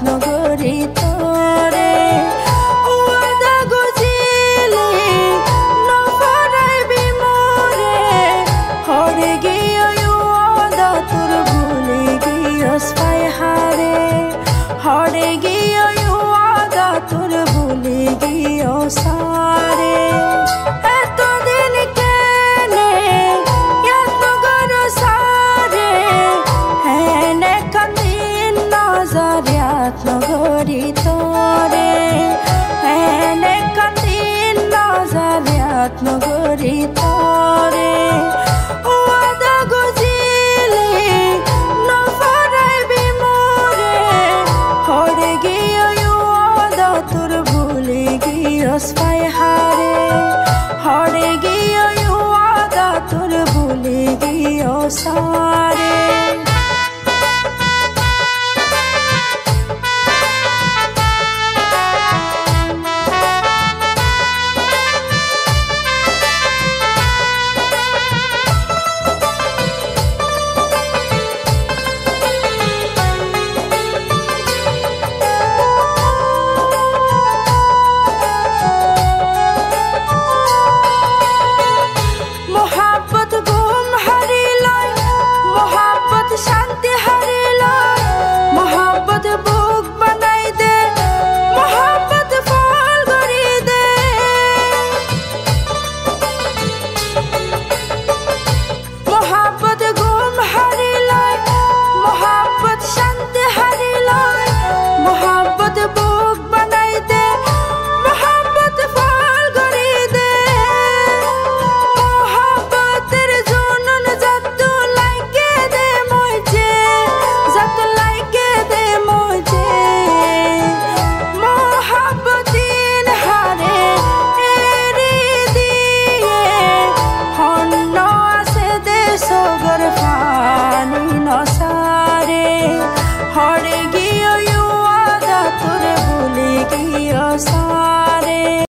नगरी तोरे वादा गुजिले नफराई बिमोरे हरे गियो वादा तोर भूले गियो स्पाई हारे हरे गियो वादा तोर भूले गियो सारे नगरी तोरे हैने कंदीन नजरियात नगरी तोरे वादा गुजिले नफराई बिमोरे हरे गियो वादा तोर भूले गियो स्पाई हारे हरे गियो वादा तोर भूले गियो सा